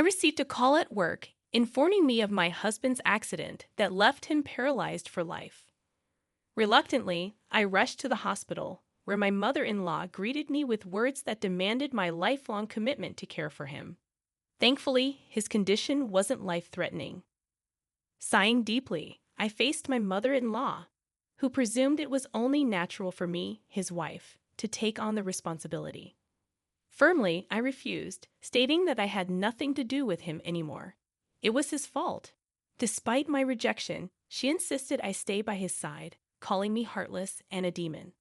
received a call at work informing me of my husband's accident that left him paralyzed for life. Reluctantly, I rushed to the hospital, where my mother-in-law greeted me with words that demanded my lifelong commitment to care for him. Thankfully, his condition wasn't life-threatening. Sighing deeply, I faced my mother-in-law, who presumed it was only natural for me, his wife, to take on the responsibility. Firmly, I refused, stating that I had nothing to do with him anymore. It was his fault. Despite my rejection, she insisted I stay by his side, calling me heartless and a demon.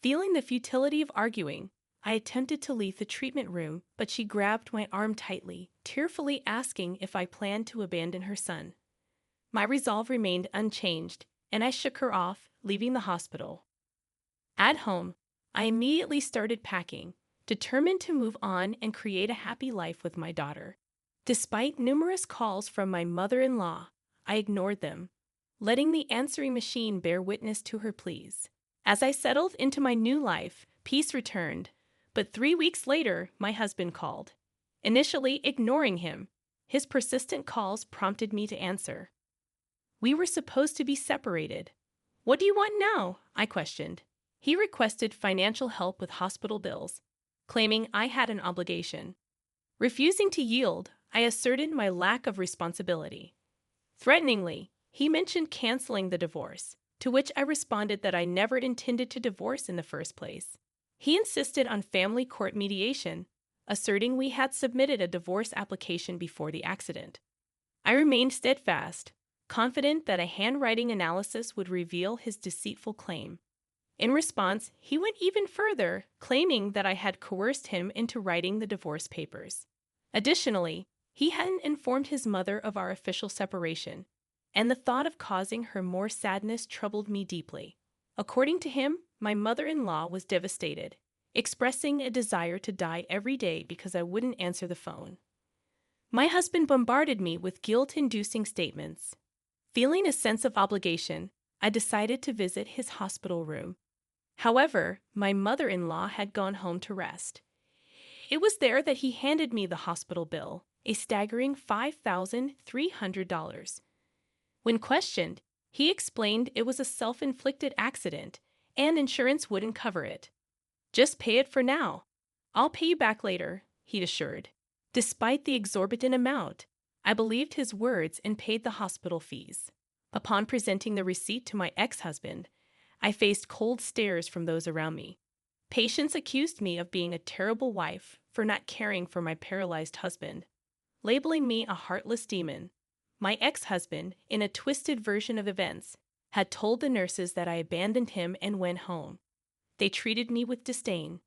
Feeling the futility of arguing, I attempted to leave the treatment room, but she grabbed my arm tightly, tearfully asking if I planned to abandon her son. My resolve remained unchanged, and I shook her off, leaving the hospital. At home, I immediately started packing, determined to move on and create a happy life with my daughter. Despite numerous calls from my mother-in-law, I ignored them, letting the answering machine bear witness to her pleas. As I settled into my new life, peace returned, but 3 weeks later, my husband called. Initially ignoring him, his persistent calls prompted me to answer. We were supposed to be separated. What do you want now? I questioned. He requested financial help with hospital bills, claiming I had an obligation. Refusing to yield, I asserted my lack of responsibility. Threateningly, he mentioned canceling the divorce, to which I responded that I never intended to divorce in the first place. He insisted on family court mediation, asserting we had submitted a divorce application before the accident. I remained steadfast, confident that a handwriting analysis would reveal his deceitful claim. In response, he went even further, claiming that I had coerced him into writing the divorce papers. Additionally, he hadn't informed his mother of our official separation, and the thought of causing her more sadness troubled me deeply. According to him, my mother-in-law was devastated, expressing a desire to die every day because I wouldn't answer the phone. My husband bombarded me with guilt-inducing statements. Feeling a sense of obligation, I decided to visit his hospital room. However, my mother-in-law had gone home to rest. It was there that he handed me the hospital bill, a staggering $5,300. When questioned, he explained it was a self-inflicted accident and insurance wouldn't cover it. Just pay it for now. I'll pay you back later, he assured. Despite the exorbitant amount, I believed his words and paid the hospital fees. Upon presenting the receipt to my ex-husband, I faced cold stares from those around me. Patients accused me of being a terrible wife for not caring for my paralyzed husband, labeling me a heartless demon. My ex-husband, in a twisted version of events, had told the nurses that I abandoned him and went home. They treated me with disdain.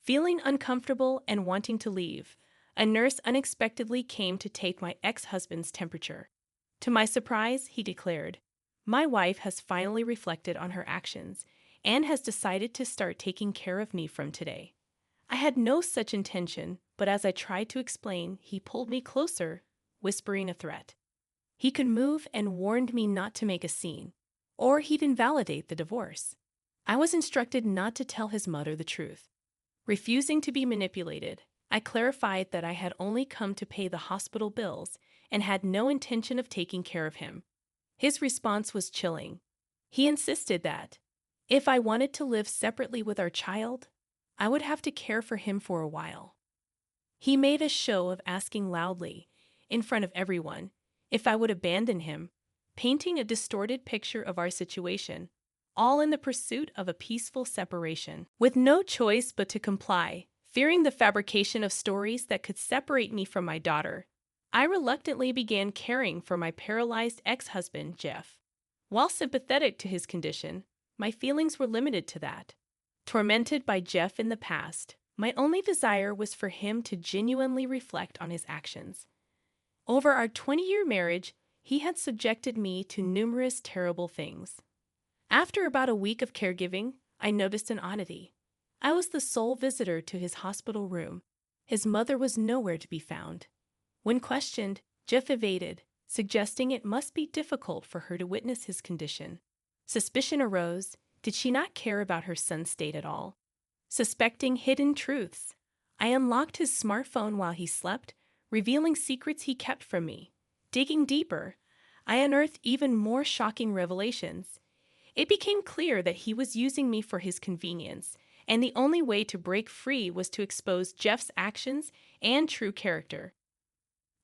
Feeling uncomfortable and wanting to leave, a nurse unexpectedly came to take my ex-husband's temperature. To my surprise, he declared, "My wife has finally reflected on her actions and has decided to start taking care of me from today." I had no such intention, but as I tried to explain, he pulled me closer, whispering a threat. He could move and warned me not to make a scene, or he'd invalidate the divorce. I was instructed not to tell his mother the truth. Refusing to be manipulated, I clarified that I had only come to pay the hospital bills and had no intention of taking care of him. His response was chilling. He insisted that, if I wanted to live separately with our child, I would have to care for him for a while. He made a show of asking loudly, in front of everyone, if I would abandon him, painting a distorted picture of our situation, all in the pursuit of a peaceful separation. With no choice but to comply, fearing the fabrication of stories that could separate me from my daughter, I reluctantly began caring for my paralyzed ex-husband, Jeff. While sympathetic to his condition, my feelings were limited to that. Tormented by Jeff in the past, my only desire was for him to genuinely reflect on his actions. Over our 20-year marriage, he had subjected me to numerous terrible things. After about a week of caregiving, I noticed an oddity. I was the sole visitor to his hospital room. His mother was nowhere to be found. When questioned, Jeff evaded, suggesting it must be difficult for her to witness his condition. Suspicion arose. Did she not care about her son's state at all? Suspecting hidden truths, I unlocked his smartphone while he slept, revealing secrets he kept from me. Digging deeper, I unearthed even more shocking revelations. It became clear that he was using me for his convenience, and the only way to break free was to expose Jeff's actions and true character.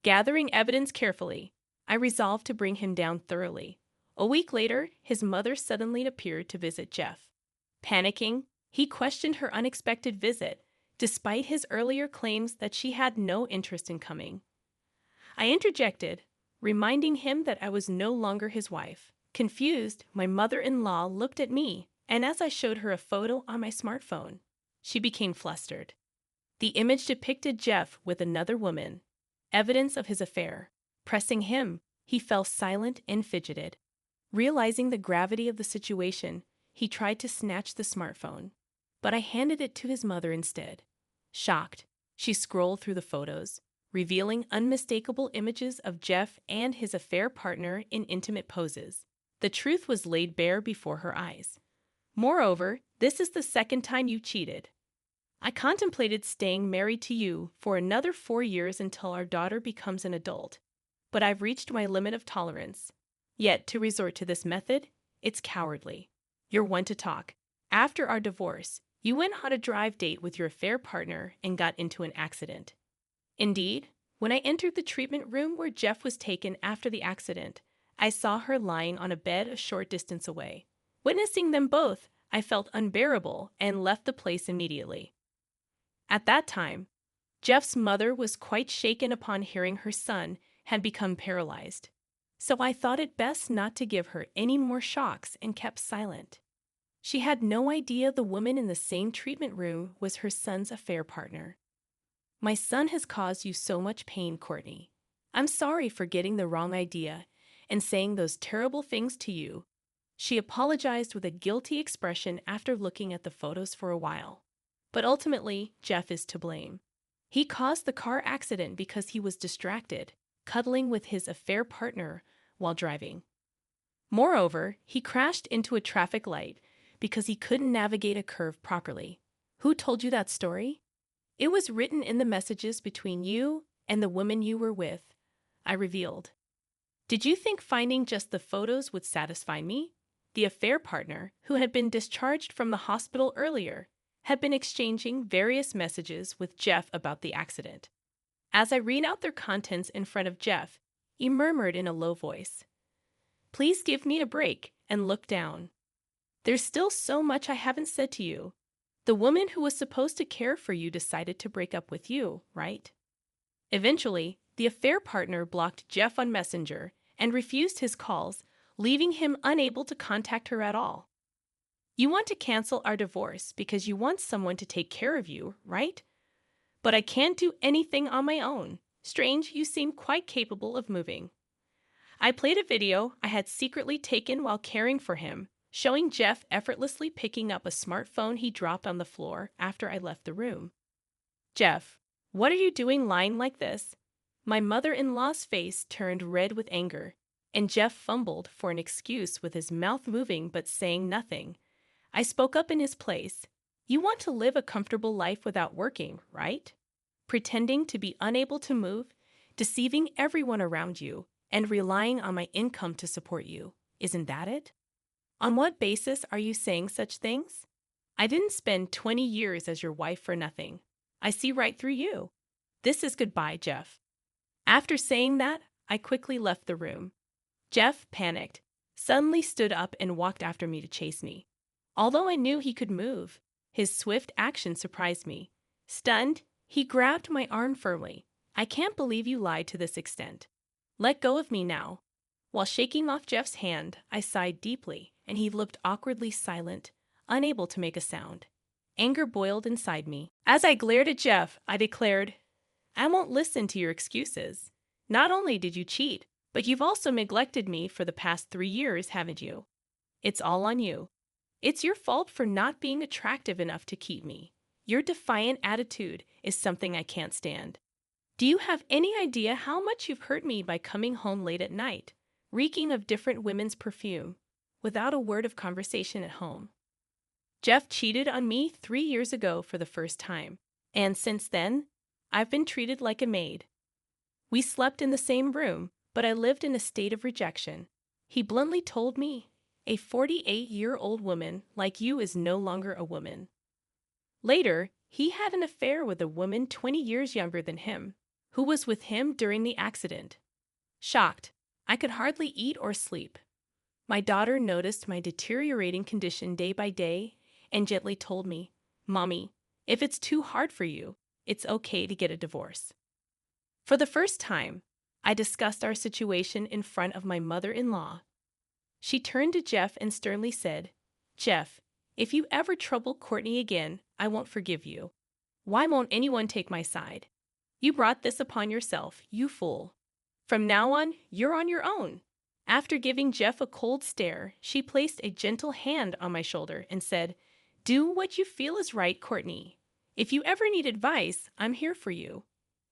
Gathering evidence carefully, I resolved to bring him down thoroughly. A week later, his mother suddenly appeared to visit Jeff. Panicking, he questioned her unexpected visit, despite his earlier claims that she had no interest in coming. I interjected, reminding him that I was no longer his wife. Confused, my mother-in-law looked at me, and as I showed her a photo on my smartphone, she became flustered. The image depicted Jeff with another woman, evidence of his affair. Pressing him, he fell silent and fidgeted. Realizing the gravity of the situation, he tried to snatch the smartphone, but I handed it to his mother instead. Shocked, she scrolled through the photos, revealing unmistakable images of Jeff and his affair partner in intimate poses. The truth was laid bare before her eyes. Moreover, this is the second time you cheated. I contemplated staying married to you for another 4 years until our daughter becomes an adult, but I've reached my limit of tolerance. Yet, to resort to this method, it's cowardly. You're one to talk. After our divorce, you went on a drive date with your affair partner and got into an accident. Indeed, when I entered the treatment room where Jeff was taken after the accident, I saw her lying on a bed a short distance away. Witnessing them both, I felt unbearable and left the place immediately. At that time, Jeff's mother was quite shaken upon hearing her son had become paralyzed, so I thought it best not to give her any more shocks and kept silent. She had no idea the woman in the same treatment room was her son's affair partner. My son has caused you so much pain, Courtney. I'm sorry for getting the wrong idea and saying those terrible things to you. She apologized with a guilty expression after looking at the photos for a while. But ultimately, Jeff is to blame. He caused the car accident because he was distracted, cuddling with his affair partner while driving. Moreover, he crashed into a traffic light because he couldn't navigate a curve properly. Who told you that story? It was written in the messages between you and the woman you were with, I revealed. Did you think finding just the photos would satisfy me? The affair partner, who had been discharged from the hospital earlier, had been exchanging various messages with Jeff about the accident. As I read out their contents in front of Jeff, he murmured in a low voice, "Please give me a break," and looked down. "There's still so much I haven't said to you. The woman who was supposed to care for you decided to break up with you, right?" Eventually, the affair partner blocked Jeff on Messenger and refused his calls, leaving him unable to contact her at all. You want to cancel our divorce because you want someone to take care of you, right? But I can't do anything on my own. Strange, you seem quite capable of moving. I played a video I had secretly taken while caring for him, showing Jeff effortlessly picking up a smartphone he dropped on the floor after I left the room. "Jeff, what are you doing lying like this?" My mother-in-law's face turned red with anger, and Jeff fumbled for an excuse with his mouth moving but saying nothing. I spoke up in his place. "You want to live a comfortable life without working, right? Pretending to be unable to move, deceiving everyone around you, and relying on my income to support you. Isn't that it? On what basis are you saying such things? I didn't spend 20 years as your wife for nothing. I see right through you. This is goodbye, Jeff." After saying that, I quickly left the room. Jeff, panicked, suddenly stood up and walked after me to chase me. Although I knew he could move, his swift action surprised me. Stunned, he grabbed my arm firmly. "I can't believe you lied to this extent. Let go of me now." While shaking off Jeff's hand, I sighed deeply, and he looked awkwardly silent, unable to make a sound. Anger boiled inside me. As I glared at Jeff, I declared, "I won't listen to your excuses. Not only did you cheat, but you've also neglected me for the past 3 years, haven't you? It's all on you. It's your fault for not being attractive enough to keep me. Your defiant attitude is something I can't stand. Do you have any idea how much you've hurt me by coming home late at night, reeking of different women's perfume, without a word of conversation at home? Jeff cheated on me 3 years ago for the first time, and since then, I've been treated like a maid. We slept in the same room, but I lived in a state of rejection. He bluntly told me, "A 48-year-old woman like you is no longer a woman." Later, he had an affair with a woman 20 years younger than him, who was with him during the accident. Shocked, I could hardly eat or sleep. My daughter noticed my deteriorating condition day by day and gently told me, "Mommy, if it's too hard for you, it's okay to get a divorce." For the first time, I discussed our situation in front of my mother-in-law. She turned to Jeff and sternly said, "Jeff, if you ever trouble Courtney again, I won't forgive you. Why won't anyone take my side? You brought this upon yourself, you fool. From now on, you're on your own." After giving Jeff a cold stare, she placed a gentle hand on my shoulder and said, "Do what you feel is right, Courtney. If you ever need advice, I'm here for you."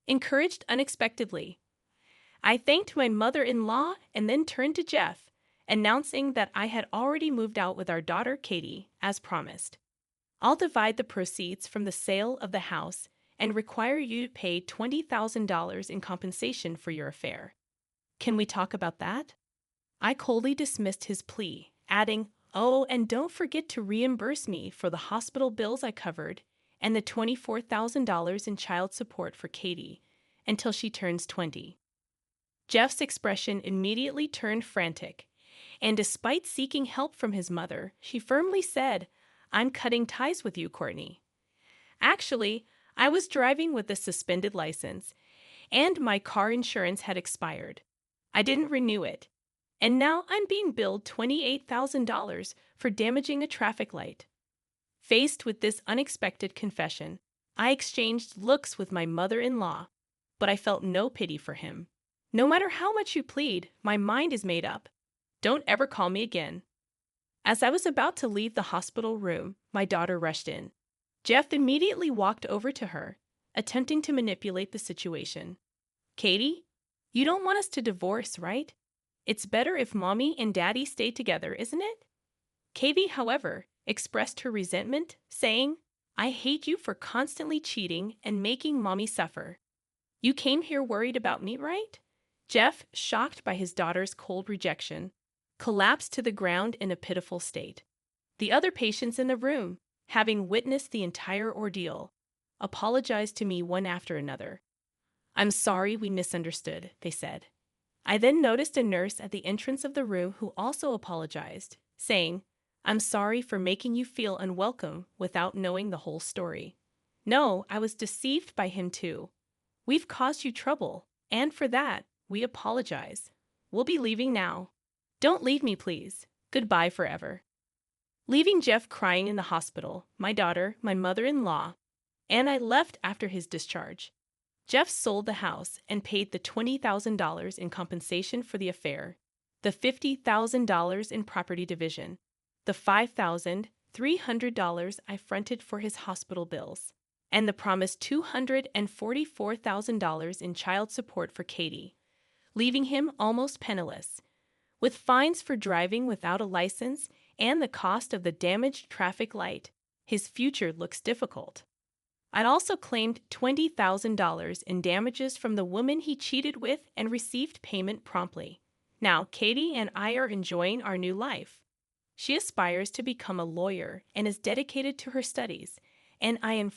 Encouraged unexpectedly, I thanked my mother-in-law and then turned to Jeff, announcing that I had already moved out with our daughter Katie, as promised. "I'll divide the proceeds from the sale of the house and require you to pay $20,000 in compensation for your affair. Can we talk about that?" I coldly dismissed his plea, adding, "Oh, and don't forget to reimburse me for the hospital bills I covered and the $24,000 in child support for Katie until she turns 20. Jeff's expression immediately turned frantic, and despite seeking help from his mother, she firmly said, "I'm cutting ties with you, Courtney." Actually, I was driving with a suspended license, and my car insurance had expired. I didn't renew it, and now I'm being billed $28,000 for damaging a traffic light. Faced with this unexpected confession, I exchanged looks with my mother-in-law, but I felt no pity for him. "No matter how much you plead, my mind is made up. Don't ever call me again." As I was about to leave the hospital room, my daughter rushed in. Jeff immediately walked over to her, attempting to manipulate the situation. "Katie, you don't want us to divorce, right? It's better if Mommy and Daddy stay together, isn't it?" Katie, however, expressed her resentment, saying, "I hate you for constantly cheating and making Mommy suffer. You came here worried about me, right?" Jeff, shocked by his daughter's cold rejection, collapsed to the ground in a pitiful state. The other patients in the room, having witnessed the entire ordeal, apologized to me one after another. "I'm sorry we misunderstood," they said. I then noticed a nurse at the entrance of the room who also apologized, saying, "I'm sorry for making you feel unwelcome without knowing the whole story. No, I was deceived by him too. We've caused you trouble, and for that, we apologize. We'll be leaving now. Don't leave me, please. Goodbye forever." Leaving Jeff crying in the hospital, my daughter, my mother-in-law, and I left after his discharge. Jeff sold the house and paid the $20,000 in compensation for the affair, the $50,000 in property division, the $5,300 I fronted for his hospital bills, and the promised $244,000 in child support for Katie, leaving him almost penniless. With fines for driving without a license and the cost of the damaged traffic light, his future looks difficult. I'd also claimed $20,000 in damages from the woman he cheated with and received payment promptly. Now, Katie and I are enjoying our new life. She aspires to become a lawyer and is dedicated to her studies, and I am